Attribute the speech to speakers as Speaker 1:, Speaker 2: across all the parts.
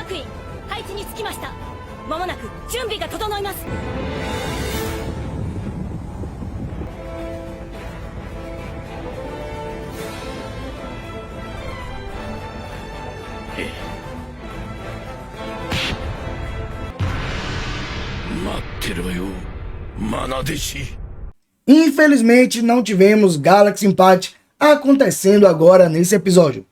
Speaker 1: 役員配置につきました。まもなく準備が整います。
Speaker 2: 待ってろよ、愛弟子。
Speaker 3: Infelizmente não tivemos Galaxy Impact acontecendo agora nesse episódio.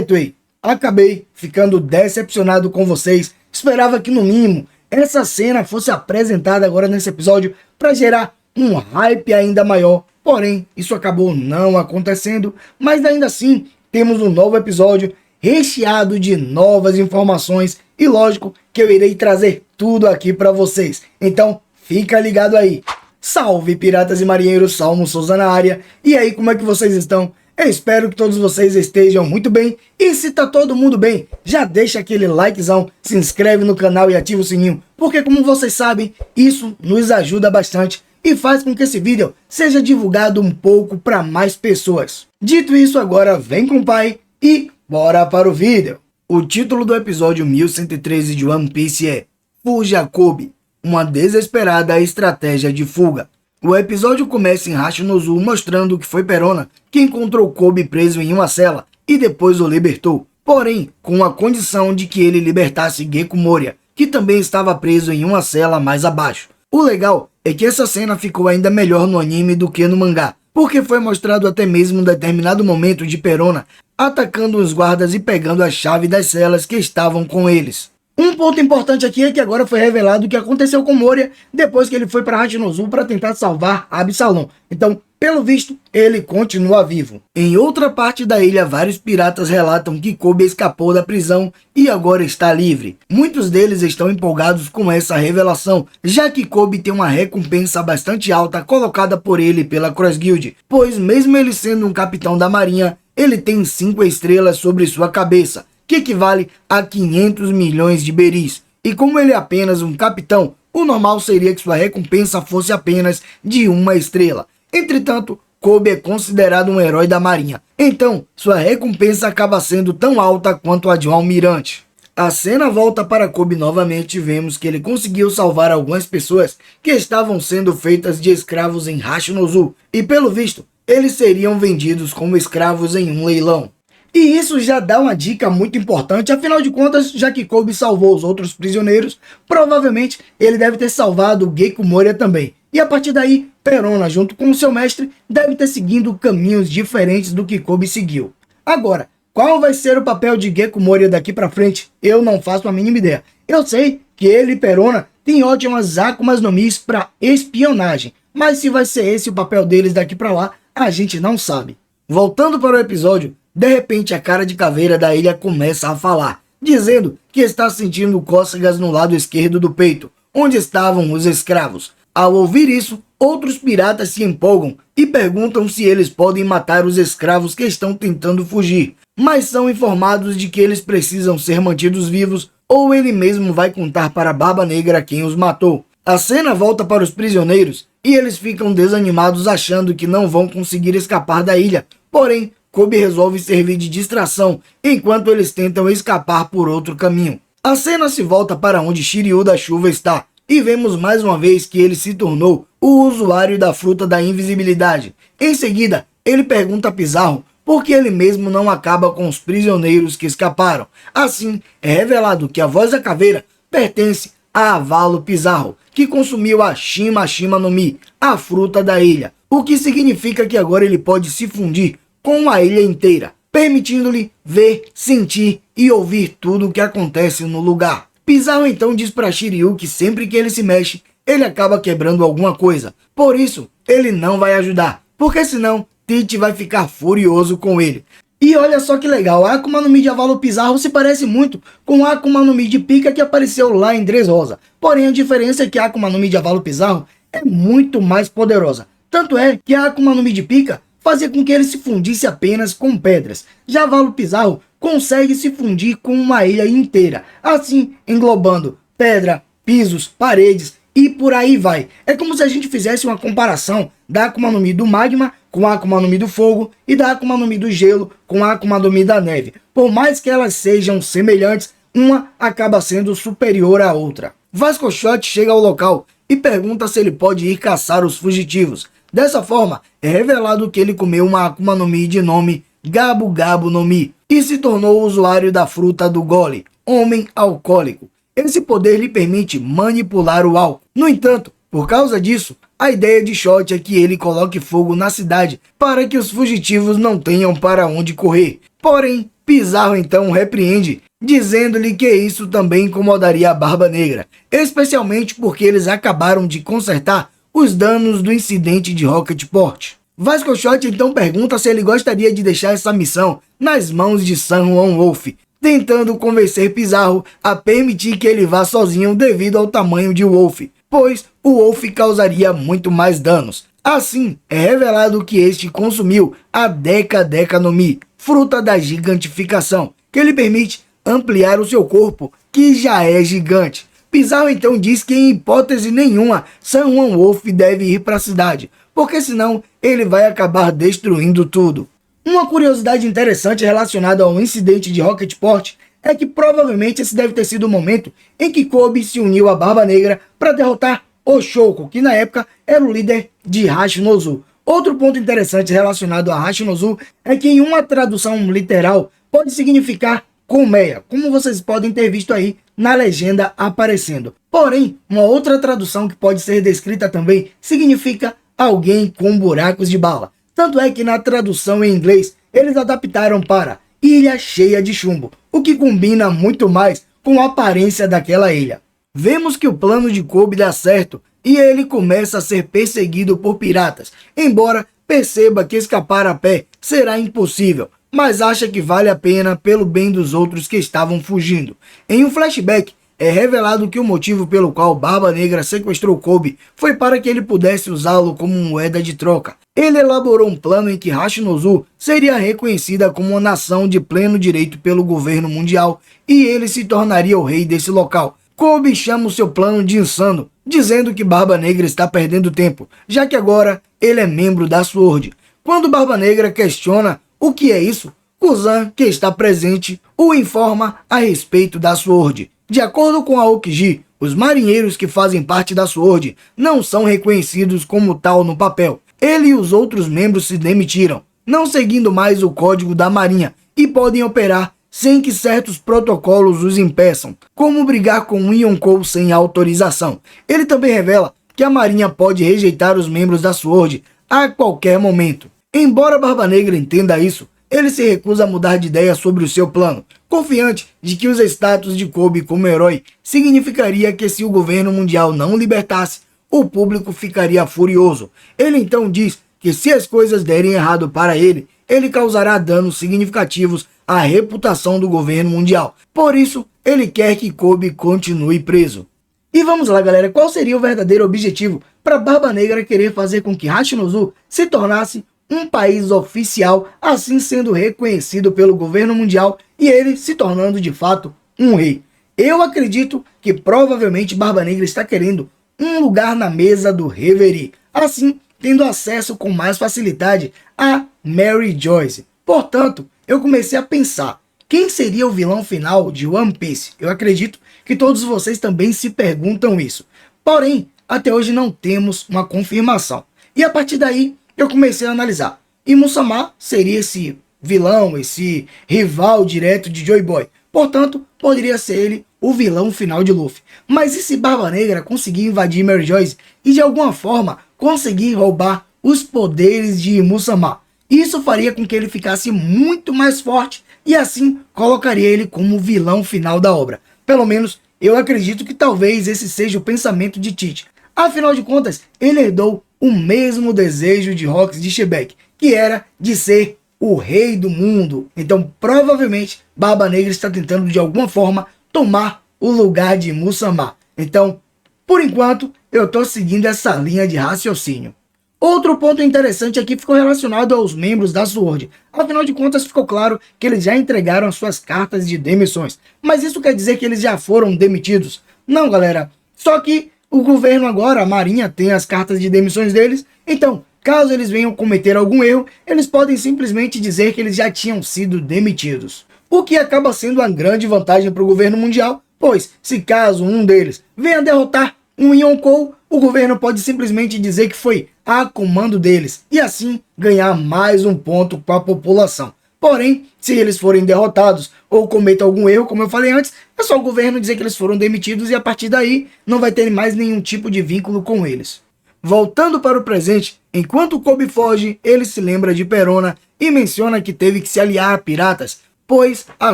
Speaker 3: Toei, acabei ficando decepcionado com vocês. Esperava que no mínimo essa cena fosse apresentada agora nesse episódio para gerar um hype ainda maior. Porém, isso acabou não acontecendo, mas ainda assim temos um novo episódio recheado de novas informações e lógico que eu irei trazer tudo aqui para vocês. Então, fica ligado aí. Salve piratas e marinheiros, Salmo Souza na área. E aí, como é que vocês estão? Eu espero que todos vocês estejam muito bem. E se tá todo mundo bem, já deixa aquele likezão, se inscreve no canal e ativa o sininho. Porque como vocês sabem, isso nos ajuda bastante e faz com que esse vídeo seja divulgado um pouco para mais pessoas. Dito isso, agora vem com o pai e bora para o vídeo. O título do episódio 1113 de One Piece é Fuja Kobe, uma desesperada estratégia de fuga. O episódio começa em Hashinozu mostrando que foi Perona que encontrou Kobe preso em uma cela e depois o libertou, porém com a condição de que ele libertasse Geku Moria, que também estava preso em uma cela mais abaixo. O legal é que essa cena ficou ainda melhor no anime do que no mangá, porque foi mostrado até mesmo um determinado momento de Perona atacando os guardas e pegando a chave das celas que estavam com eles. Um ponto importante aqui é que agora foi revelado o que aconteceu com Moria depois que ele foi para Hashinozu para tentar salvar Absalom. Então, pelo visto, ele continua vivo. Em outra parte da ilha, vários piratas relatam que Kobe escapou da prisão e agora está livre. Muitos deles estão empolgados com essa revelação, já que Kobe tem uma recompensa bastante alta colocada por ele pela Cross Guild, pois mesmo ele sendo um capitão da marinha, ele tem 5 estrelas sobre sua cabeça, que equivale a 500 milhões de beris. E como ele é apenas um capitão, o normal seria que sua recompensa fosse apenas de 1 estrela. Entretanto, Kobe é considerado um herói da marinha, então sua recompensa acaba sendo tão alta quanto a de um almirante. A cena volta para Kobe novamente e vemos que ele conseguiu salvar algumas pessoas que estavam sendo feitas de escravos em Hashinozu, e pelo visto, eles seriam vendidos como escravos em um leilão. E isso já dá uma dica muito importante, afinal de contas, já que Kobe salvou os outros prisioneiros, provavelmente ele deve ter salvado o Geku Moria também. E a partir daí, Perona, junto com o seu mestre, deve ter seguido caminhos diferentes do que Kobe seguiu. Agora, qual vai ser o papel de Geku Moria daqui pra frente? Eu não faço a mínima ideia. Eu sei que ele e Perona têm ótimas Akumas no Mi para espionagem, mas se vai ser esse o papel deles daqui pra lá, a gente não sabe. Voltando para o episódio, de repente a cara de caveira da ilha começa a falar, dizendo que está sentindo cócegas no lado esquerdo do peito, onde estavam os escravos. Ao ouvir isso, outros piratas se empolgam e perguntam se eles podem matar os escravos que estão tentando fugir, mas são informados de que eles precisam ser mantidos vivos ou ele mesmo vai contar para Barba Negra quem os matou. A cena volta para os prisioneiros e eles ficam desanimados achando que não vão conseguir escapar da ilha, porém Kobe resolve servir de distração enquanto eles tentam escapar por outro caminho. A cena se volta para onde Shiryu da Chuva está e vemos mais uma vez que ele se tornou o usuário da fruta da invisibilidade. Em seguida, ele pergunta a Pizarro por que ele mesmo não acaba com os prisioneiros que escaparam. Assim, é revelado que a voz da caveira pertence a Avalo Pizarro, que consumiu a Shima Shima no Mi, a fruta da ilha, o que significa que agora ele pode se fundir com a ilha inteira, permitindo-lhe ver, sentir e ouvir tudo o que acontece no lugar. Pizarro então diz para Shiryu que sempre que ele se mexe, ele acaba quebrando alguma coisa. Por isso, ele não vai ajudar, porque senão Tite vai ficar furioso com ele. E olha só que legal, a Akuma no Mi de Avalo Pizarro se parece muito com a Akuma no Mi de Pika que apareceu lá em Dressrosa. Porém, a diferença é que a Akuma no Mi de Avalo Pizarro é muito mais poderosa. Tanto é que a Akuma no Mi de Pika fazia com que ele se fundisse apenas com pedras. Já Avalo Pizarro consegue se fundir com uma ilha inteira, assim englobando pedra, pisos, paredes e por aí vai. É como se a gente fizesse uma comparação da Akuma no Mi do magma com a Akuma no Mi do fogo e da Akuma no Mi do gelo com a Akuma no Mi da neve. Por mais que elas sejam semelhantes, uma acaba sendo superior à outra. Vasco Shot chega ao local e pergunta se ele pode ir caçar os fugitivos. Dessa forma, é revelado que ele comeu uma Akuma no Mi de nome Gabu Gabu no Mi e se tornou usuário da fruta do Gole, homem alcoólico. Esse poder lhe permite manipular o álcool. No entanto, por causa disso, a ideia de Shot é que ele coloque fogo na cidade para que os fugitivos não tenham para onde correr. Porém, Pizarro então repreende, dizendo-lhe que isso também incomodaria a Barba Negra, especialmente porque eles acabaram de consertar os danos do incidente de Rocketport. Vasco Shot então pergunta se ele gostaria de deixar essa missão nas mãos de San Juan Wolf, tentando convencer Pizarro a permitir que ele vá sozinho devido ao tamanho de Wolf, pois o Wolf causaria muito mais danos. Assim, é revelado que este consumiu a Deca Deca no Mi, fruta da gigantificação, que lhe permite ampliar o seu corpo, que já é gigante. Pizarro então diz que em hipótese nenhuma San Juan Wolf deve ir para a cidade, porque senão ele vai acabar destruindo tudo. Uma curiosidade interessante relacionada ao incidente de Rocketport é que provavelmente esse deve ter sido o momento em que Kobe se uniu à Barba Negra para derrotar Oshoko, que na época era o líder de Hashinozu. Outro ponto interessante relacionado a Hashinozu é que em uma tradução literal pode significar colmeia, como vocês podem ter visto aí na legenda aparecendo. Porém, uma outra tradução que pode ser descrita também significa alguém com buracos de bala. Tanto é que na tradução em inglês eles adaptaram para ilha cheia de chumbo, o que combina muito mais com a aparência daquela ilha. Vemos que o plano de Kobe dá certo e ele começa a ser perseguido por piratas, embora perceba que escapar a pé será impossível, mas acha que vale a pena pelo bem dos outros que estavam fugindo. Em um flashback, é revelado que o motivo pelo qual Barba Negra sequestrou Kobe foi para que ele pudesse usá-lo como moeda de troca. Ele elaborou um plano em que Hashinozu seria reconhecida como uma nação de pleno direito pelo governo mundial e ele se tornaria o rei desse local. Kobe chama o seu plano de insano, dizendo que Barba Negra está perdendo tempo, já que agora ele é membro da SWORD. Quando Barba Negra questiona o que é isso, Kuzan, que está presente, o informa a respeito da SWORD. De acordo com a Aokiji, os marinheiros que fazem parte da SWORD não são reconhecidos como tal no papel. Ele e os outros membros se demitiram, não seguindo mais o código da marinha, e podem operar sem que certos protocolos os impeçam, como brigar com um Yonkou sem autorização. Ele também revela que a marinha pode rejeitar os membros da SWORD a qualquer momento. Embora Barba Negra entenda isso, ele se recusa a mudar de ideia sobre o seu plano, confiante de que os status de Kobe como herói significaria que se o governo mundial não o libertasse, o público ficaria furioso. Ele então diz que se as coisas derem errado para ele, ele causará danos significativos à reputação do governo mundial. Por isso, ele quer que Kobe continue preso. E vamos lá, galera, qual seria o verdadeiro objetivo para Barba Negra querer fazer com que Hashinozu se tornasse um país oficial, assim sendo reconhecido pelo governo mundial e ele se tornando de fato um rei? Eu acredito que provavelmente Barba Negra está querendo um lugar na mesa do Reverie, assim tendo acesso com mais facilidade a Mary Joyce. Portanto, eu comecei a pensar, quem seria o vilão final de One Piece? Eu acredito que todos vocês também se perguntam isso. Porém, até hoje não temos uma confirmação. E a partir daí, eu comecei a analisar. E Musama seria esse vilão, esse rival direto de Joy Boy. Portanto, poderia ser ele o vilão final de Luffy. Mas e se Barba Negra conseguir invadir Mary Joyce e de alguma forma conseguir roubar os poderes de Musama? Isso faria com que ele ficasse muito mais forte e assim colocaria ele como o vilão final da obra. Pelo menos eu acredito que talvez esse seja o pensamento de Tite. Afinal de contas, ele herdou o mesmo desejo de Rox de Shebeck, que era de ser o rei do mundo. Então, provavelmente, Barba Negra está tentando de alguma forma tomar o lugar de Musama. Então, por enquanto, eu estou seguindo essa linha de raciocínio. Outro ponto interessante aqui ficou relacionado aos membros da SWORD. Afinal de contas, ficou claro que eles já entregaram as suas cartas de demissões. Mas isso quer dizer que eles já foram demitidos? Não, galera. Só que o governo agora, a Marinha, tem as cartas de demissões deles. Então, caso eles venham cometer algum erro, eles podem simplesmente dizer que eles já tinham sido demitidos. o que acaba sendo uma grande vantagem para o governo mundial, pois se caso um deles venha derrotar um Yonkou, o governo pode simplesmente dizer que foi a comando deles e assim ganhar mais um ponto com a população. Porém, se eles forem derrotados ou cometam algum erro, como eu falei antes, é só o governo dizer que eles foram demitidos e a partir daí não vai ter mais nenhum tipo de vínculo com eles. Voltando para o presente, enquanto Kobe foge, ele se lembra de Perona e menciona que teve que se aliar a piratas, pois a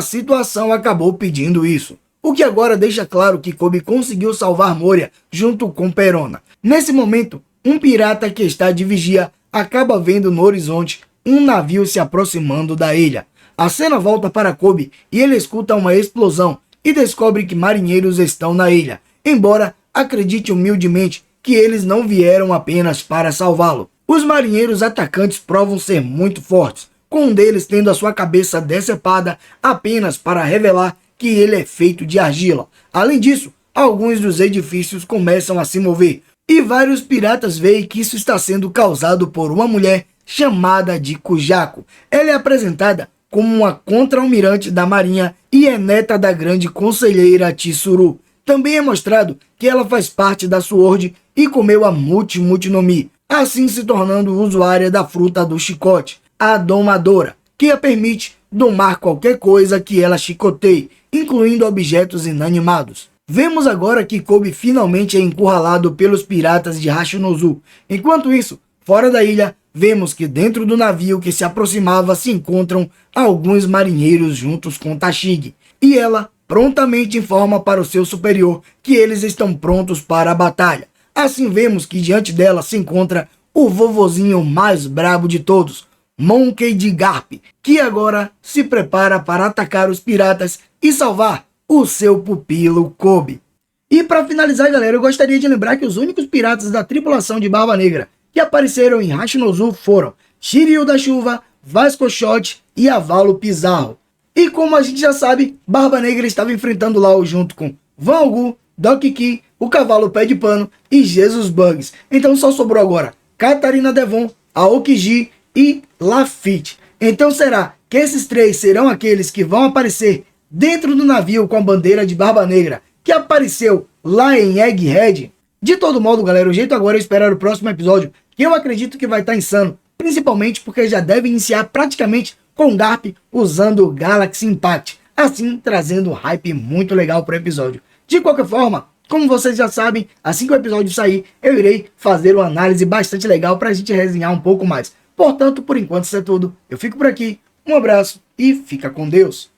Speaker 3: situação acabou pedindo isso. O que agora deixa claro que Kobe conseguiu salvar Moria junto com Perona. Nesse momento, um pirata que está de vigia acaba vendo no horizonte um navio se aproximando da ilha. A cena volta para Kobe e ele escuta uma explosão e descobre que marinheiros estão na ilha, embora acredite humildemente que eles não vieram apenas para salvá-lo. Os marinheiros atacantes provam ser muito fortes, com um deles tendo a sua cabeça decepada apenas para revelar que ele é feito de argila. Além disso, alguns dos edifícios começam a se mover, e vários piratas veem que isso está sendo causado por uma mulher chamada de Kujako. Ela é apresentada como uma contra-almirante da marinha e é neta da grande conselheira Chizuru. Também é mostrado que ela faz parte da Sword e comeu a Muti no Mi, assim se tornando usuária da fruta do chicote, a domadora, que a permite domar qualquer coisa que ela chicoteie, incluindo objetos inanimados. Vemos agora que Kobe finalmente é encurralado pelos piratas de Hashinozu. Enquanto isso, fora da ilha, vemos que dentro do navio que se aproximava se encontram alguns marinheiros juntos com Tashigi, e ela prontamente informa para o seu superior que eles estão prontos para a batalha. Assim vemos que diante dela se encontra o vovozinho mais brabo de todos, Monkey D. Garp, que agora se prepara para atacar os piratas e salvar o seu pupilo Kobe. E para finalizar, galera, eu gostaria de lembrar que os únicos piratas da tripulação de Barba Negra que apareceram em Hashinozu foram Shiryu da Chuva, Vasco Shot e Avalo Pizarro. E como a gente já sabe, Barba Negra estava enfrentando Lao junto com Van Ogu, Doc Ki, o Cavalo Pé de Pano e Jesus Bugs. Então só sobrou agora Katarina Devon, Aokiji e Lafitte. Então será que esses três serão aqueles que vão aparecer dentro do navio com a bandeira de Barba Negra que apareceu lá em Egghead? De todo modo, galera, o jeito agora é esperar o próximo episódio, que eu acredito que vai estar insano, principalmente porque já deve iniciar praticamente com Garp usando o Galaxy Impact, assim trazendo um hype muito legal para o episódio. De qualquer forma, como vocês já sabem, assim que o episódio sair, eu irei fazer uma análise bastante legal para a gente resenhar um pouco mais. Portanto, por enquanto isso é tudo. Eu fico por aqui, um abraço e fica com Deus.